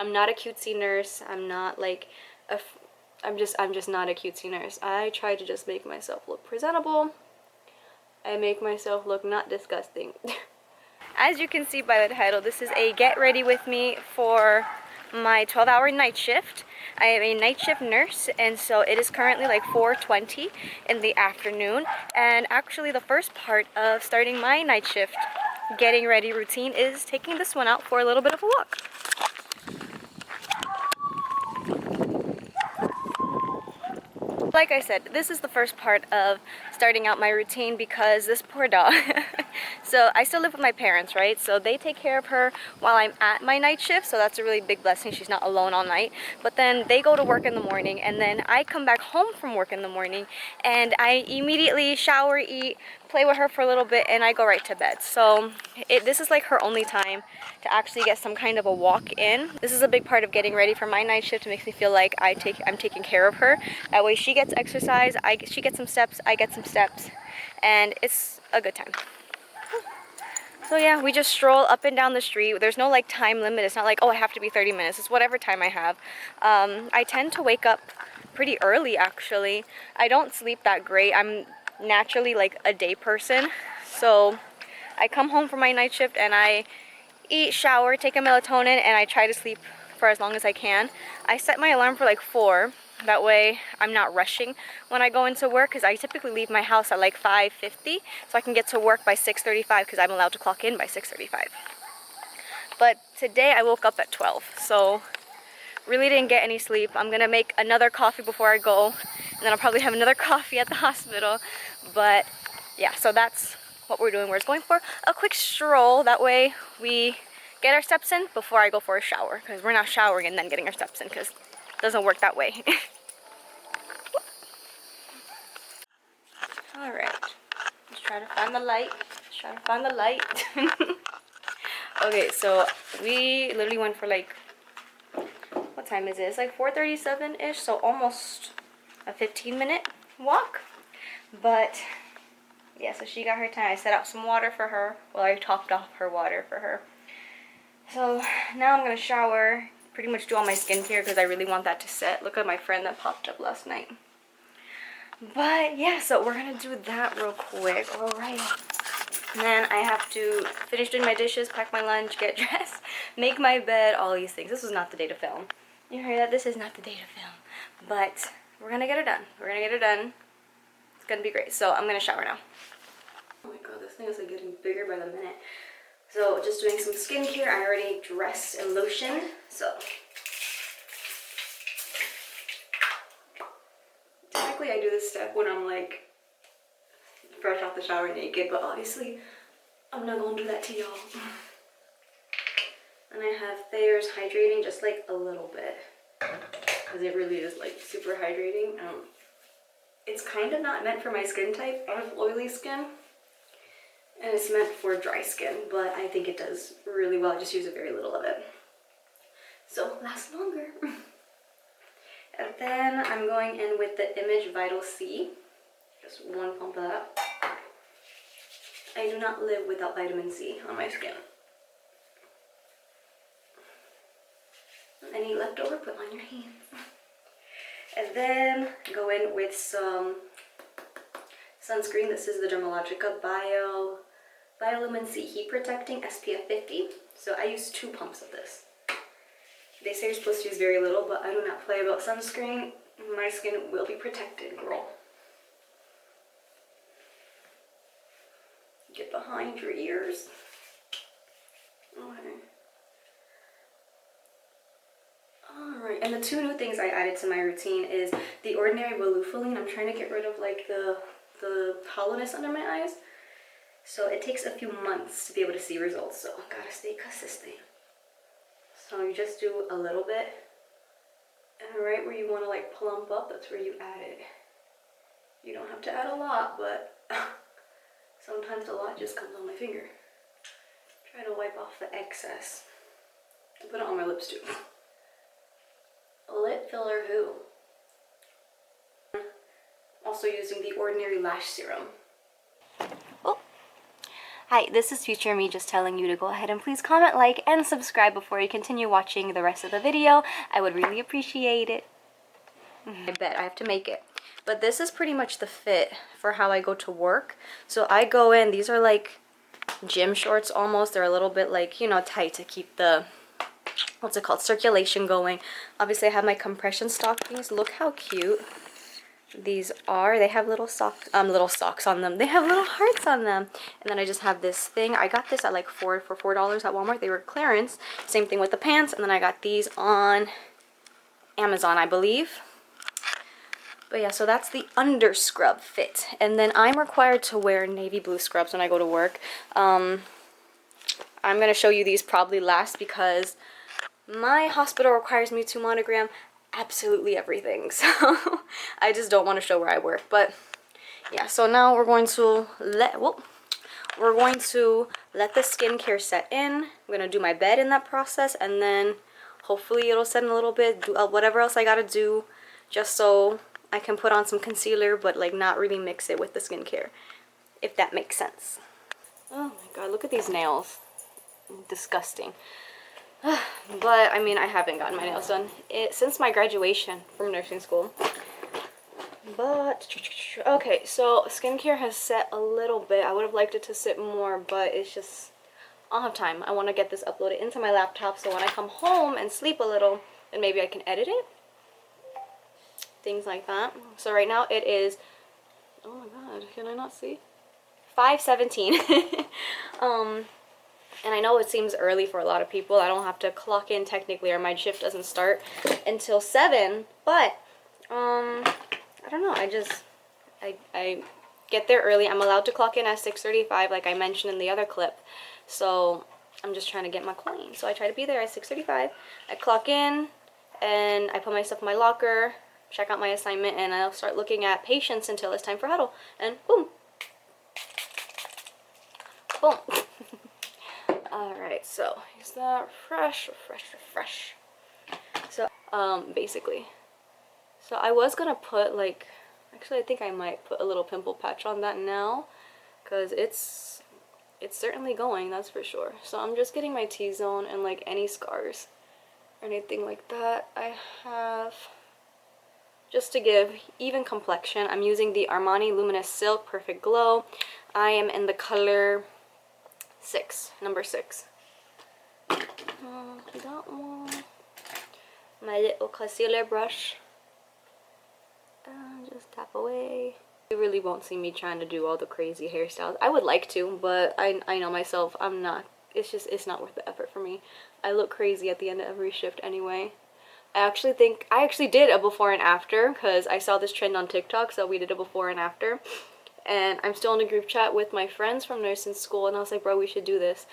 I'm not a cutesy nurse. I'm not like I'm just not a cutesy nurse. I try to just make myself look presentable. I make myself look not disgusting. As you can see by the title, this is a get ready with me for my 12-hour night shift. I am a night shift nurse, and so it is currently like 4:20 in the afternoon. And actually the first part of starting my night shift getting ready routine is taking this one out for a little bit of a walk. Like I said, this is the first part of starting out my routine because this poor dog. So I still live with my parents, right? So they take care of her while I'm at my night shift, so that's a really big blessing. She's not alone all night. But then they go to work in the morning, and then I come back home from work in the morning, and I immediately shower, eat, play with her for a little bit, and I go right to bed. So this is like her only time to actually get some kind of a walk in. This is a big part of getting ready for my night shift. It makes me feel like I'm taking care of her. That way she gets exercise, she gets some steps, I get some steps, and it's a good time. So yeah, we just stroll up and down the street. There's no like time limit. It's not like, oh, I have to be 30 minutes. It's whatever time I have. I tend to wake up pretty early, actually. I don't sleep that great. I'm naturally like a day person. So I come home from my night shift and I eat, shower, take a melatonin, and I try to sleep for as long as I can. I set my alarm for like 4. That way I'm not rushing when I go into work, because I typically leave my house at like 5:50, so I can get to work by 6:35 because I'm allowed to clock in by 6:35. But today I woke up at 12, so really didn't get any sleep. I'm gonna make another coffee before I go, and then I'll probably have another coffee at the hospital. But yeah, so that's what we're doing. We're just going for a quick stroll. That way we get our steps in before I go for a shower, because we're not showering and then getting our steps in, because it doesn't work that way. Alright, let's try to find the light. Let's try to find the light. Okay, so we literally went for like, what time is it? It's like 4:37-ish, so almost a 15-minute walk. But yeah, so she got her time. I set out some water for her. Well, I topped off her water for her. So now I'm gonna shower, pretty much do all my skincare because I really want that to set. Look at my friend that popped up last night. But yeah, so we're gonna do that real quick. Alright. And then I have to finish doing my dishes, pack my lunch, get dressed, make my bed, all these things. This was not the day to film. You heard that? This is not the day to film. But we're gonna get it done. We're gonna get it done. It's gonna be great. So I'm gonna shower now. Oh my god, this thing is like getting bigger by the minute. So just doing some skincare. I already dressed and lotioned. So technically I do this step when I'm like fresh off the shower naked, but obviously I'm not gonna do that to y'all. And I have Thayer's hydrating, just like a little bit, because it really is like super hydrating. It's kind of not meant for my skin type. I have oily skin and it's meant for dry skin, but I think it does really well. I just use a very little of it, so it lasts longer. And then I'm going in with the Image Vital C, just one pump of that. I do not live without vitamin C on my skin. Any leftover, put on your hands. And then go in with some sunscreen. This is the Dermalogica Biolumin C Heat Protecting SPF 50. So I use 2 pumps of this. They say you're supposed to use very little, but I do not play about sunscreen. My skin will be protected, girl. Get behind your ears. Okay. Alright, and the 2 new things I added to my routine is the Ordinary Volufiline. I'm trying to get rid of like the hollowness under my eyes. So it takes a few months to be able to see results, so I gotta stay consistent. So you just do a little bit, and right where you want to like plump up, that's where you add it. You don't have to add a lot, but sometimes a lot just comes on my finger. Try to wipe off the excess. I put it on my lips too. Lip filler who? Also using the Ordinary Lash Serum. Oh, Hi, this is future me just telling you to go ahead and please comment, like, and subscribe before you continue watching the rest of the video. I would really appreciate it. I bet I have to make it. But this is pretty much the fit for how I go to work. So I go in, these are like gym shorts almost. They're a little bit like, you know, tight to keep the, what's it called, circulation going. Obviously I have my compression stockings. Look how cute these are. They have little socks on them. They have little hearts on them. And then I just have this thing. I got this at like for $4 at Walmart. They were clearance. Same thing with the pants. And then I got these on Amazon, I believe. But yeah, so that's the under scrub fit. And then I'm required to wear navy blue scrubs when I go to work. I'm going to show you these probably last because my hospital requires me to monogram absolutely everything. So I just don't want to show where I work. But yeah, so now we're going to let the skincare set in. I'm going to do my bed in that process, and then hopefully it'll set in a little bit, do whatever else I got to do just so I can put on some concealer, but like not really mix it with the skincare, if that makes sense. Oh my god, look at these nails. Disgusting. But I mean, I haven't gotten my nails done since my graduation from nursing school. But okay, so skincare has set a little bit. I would have liked it to sit more, but it's just, I don't have time. I want to get this uploaded into my laptop so when I come home and sleep a little, then maybe I can edit it. Things like that. So right now it is, oh my god, can I not see? 5:17. And I know it seems early for a lot of people. I don't have to clock in technically, or my shift doesn't start until 7. But I don't know. I get there early. I'm allowed to clock in at 6:35, like I mentioned in the other clip. So I'm just trying to get my coin. So I try to be there at 6:35. I clock in and I put my stuff in my locker, check out my assignment, and I'll start looking at patients until it's time for huddle. And boom, boom. Alright, so is that fresh? So, basically. So I was gonna put like, actually I think I might put a little pimple patch on that now, because it's certainly going, that's for sure. So I'm just getting my T-zone and like any scars or anything like that I have. Just to give even complexion, I'm using the Armani Luminous Silk Perfect Glow. I am in the color 6, number 6. That one. My little concealer brush. And just tap away. You really won't see me trying to do all the crazy hairstyles. I would like to, but I know myself, I'm not. It's not worth the effort for me. I look crazy at the end of every shift anyway. I actually did a before and after, because I saw this trend on TikTok, so we did a before and after. And I'm still in a group chat with my friends from nursing school, and I was like, bro, we should do this.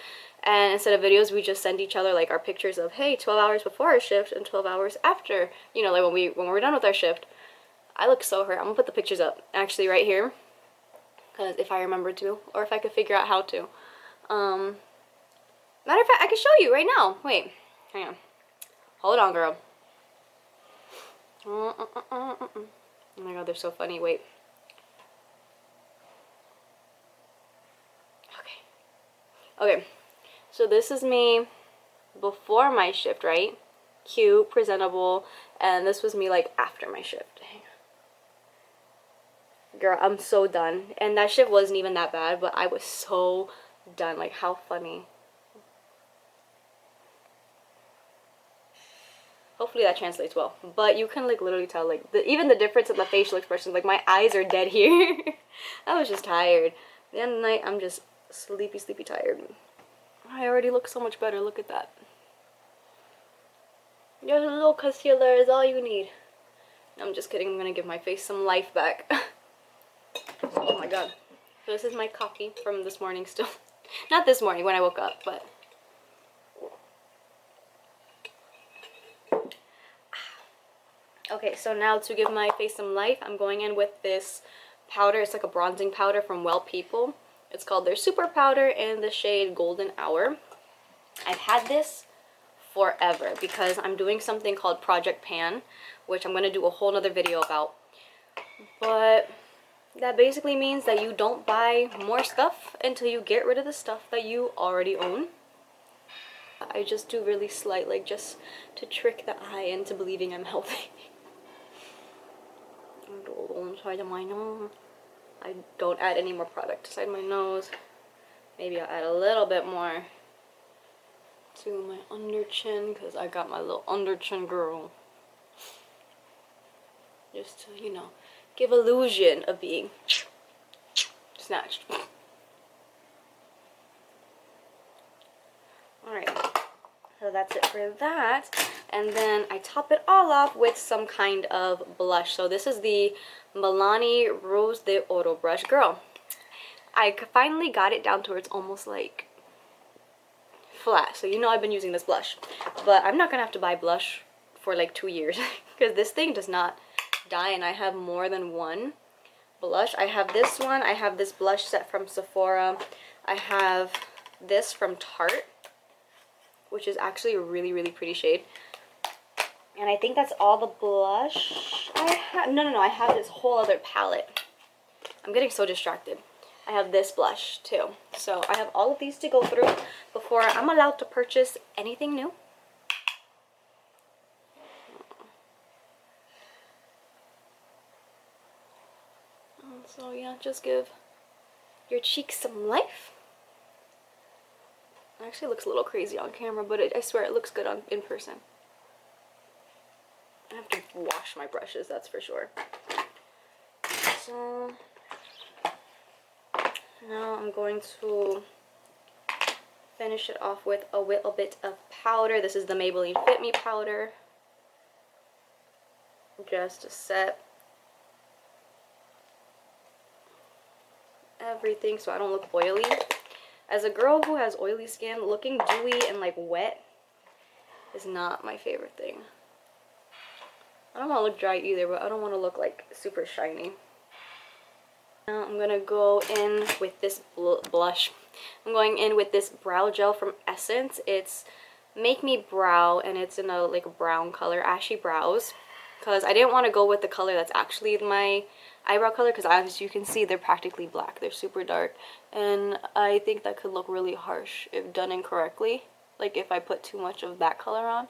And instead of videos, we just send each other like our pictures of, hey, 12 hours before our shift and 12 hours after, you know, like when we're done with our shift. I look so hurt. I'm gonna put the pictures up actually right here, because if I remember to, or if I could figure out how to. Matter of fact, I can show you right now. Wait, hang on, hold on, girl. Oh my god, they're so funny. Wait. Okay, so this is me before my shift, right? Cute, presentable, and this was me like after my shift. Girl, I'm so done. And that shift wasn't even that bad, but I was so done. Like, how funny. Hopefully that translates well. But you can like literally tell like even the difference in the facial expression. Like my eyes are dead here. I was just tired. At the end of the night, I'm just sleepy tired. I already look so much better. Look at that. Just a little concealer is all you need. I'm just kidding. I'm gonna give my face some life back. Oh my god. So this is my coffee from this morning still. Not this morning when I woke up, but okay, so now to give my face some life, I'm going in with this powder. It's like a bronzing powder from Well People. It's called their Super Powder in the shade Golden Hour. I've had this forever because I'm doing something called Project Pan, which I'm going to do a whole nother video about. But That basically means that you don't buy more stuff until you get rid of the stuff that you already own. I just do really slight, like just to trick the eye into believing I'm healthy. Inside of my nose. I don't add any more product inside my nose. Maybe I'll add a little bit more to my under chin because I got my little under chin girl. Just to, you know, give illusion of being snatched. Alright, so that's it for that. And then I top it all off with some kind of blush. So this is the Milani Rose de Oro brush. Girl, I finally got it down to where it's almost like flat. So you know I've been using this blush. But I'm not going to have to buy blush for like 2 years. Because this thing does not die, and I have more than one blush. I have this one. I have this blush set from Sephora. I have this from Tarte, which is actually a really, really pretty shade. And I think that's all the blush I have. No, I have this whole other palette. I'm getting so distracted. I have this blush too. So I have all of these to go through before I'm allowed to purchase anything new. So yeah, just give your cheeks some life. It actually looks a little crazy on camera, but I swear it looks good in person. I have to wash my brushes, that's for sure. So now I'm going to finish it off with a little bit of powder. This is the Maybelline Fit Me powder. Just to set everything so I don't look oily. As a girl who has oily skin, looking dewy and like wet is not my favorite thing. I don't want to look dry either, but I don't want to look like super shiny. Now I'm going to go in with this blush. I'm going in with this brow gel from Essence. It's Make Me Brow, and it's in a like a brown color, ashy brows. Because I didn't want to go with the color that's actually my eyebrow color, because as you can see, they're practically black. They're super dark. And I think that could look really harsh if done incorrectly. Like if I put too much of that color on.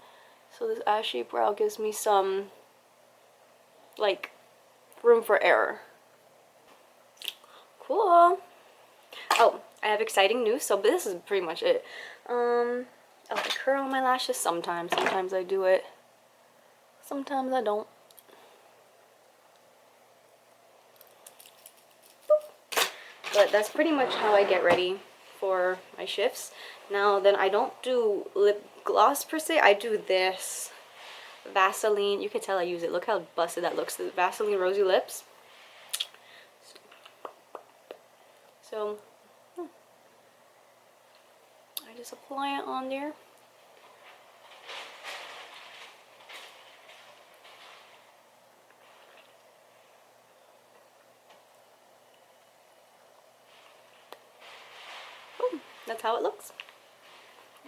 So this ashy brow gives me some like room for error. Cool. Oh, I have exciting news. So this is pretty much it. I curl my lashes sometimes. Sometimes I do it. Sometimes I don't. But that's pretty much how I get ready for my shifts. Now then, I don't do lip gloss per se. I do this Vaseline. You can tell I use it. Look how busted that looks. The Vaseline Rosy Lips. So I just apply it on there. That's how it looks.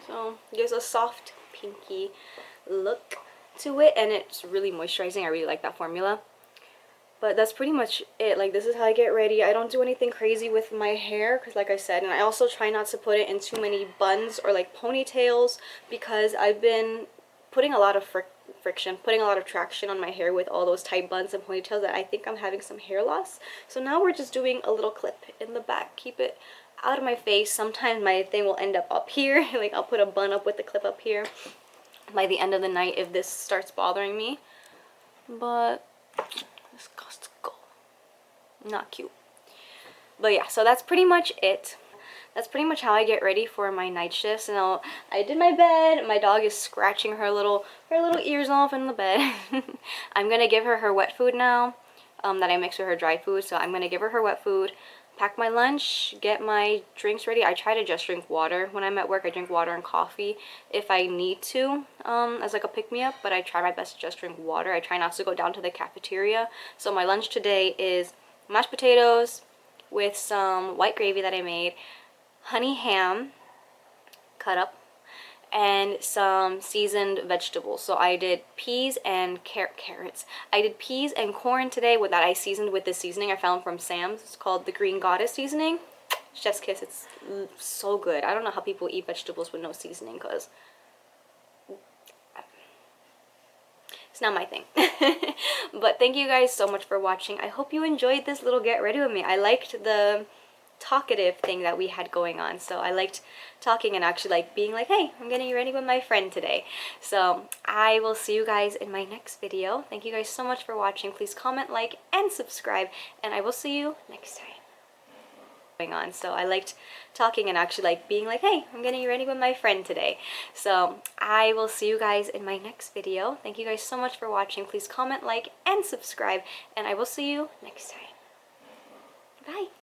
So it gives a soft pinky look to it, and it's really moisturizing. I really like that formula. But that's pretty much it. Like, this is how I get ready. I don't do anything crazy with my hair because, like I said, and I also try not to put it in too many buns or like ponytails, because I've been putting a lot of friction, putting a lot of traction on my hair with all those tight buns and ponytails that I think I'm having some hair loss. So now we're just doing a little clip in the back. Keep it out of my face. Sometimes my thing will end up here. Like, I'll put a bun up with the clip up here by the end of the night if this starts bothering me. But this got to go. Not cute. But yeah, so that's pretty much it. That's pretty much how I get ready for my night shifts. And I did my bed. My dog is scratching her little ears off in the bed. I'm gonna give her wet food now, that I mix with her dry food. So I'm gonna give her wet food, pack my lunch, get my drinks ready. I try to just drink water when I'm at work. I drink water and coffee if I need to, as like a pick-me-up, but I try my best to just drink water. I try not to go down to the cafeteria. So my lunch today is mashed potatoes with some white gravy that I made, honey ham cut up, and some seasoned vegetables. So I did peas and carrots. I did peas and corn today with that I seasoned with the seasoning I found from Sam's. It's called the Green Goddess seasoning. Chef's kiss, it's so good. I don't know how people eat vegetables with no seasoning, because it's not my thing. But thank you guys so much for watching. I hope you enjoyed this little get ready with me. I liked the talkative thing that we had going on, so I liked talking and actually like being like, hey, I'm getting ready with my friend today. So I will see you guys in my next video. Thank you guys so much for watching. Please comment, like, and subscribe, and I will see you next time. On, so I liked talking and actually like being like, hey, I'm getting ready with my friend today. So I will see you guys in my next video. Thank you guys so much for watching. Please comment, like, and subscribe, and I will see you next time. Bye.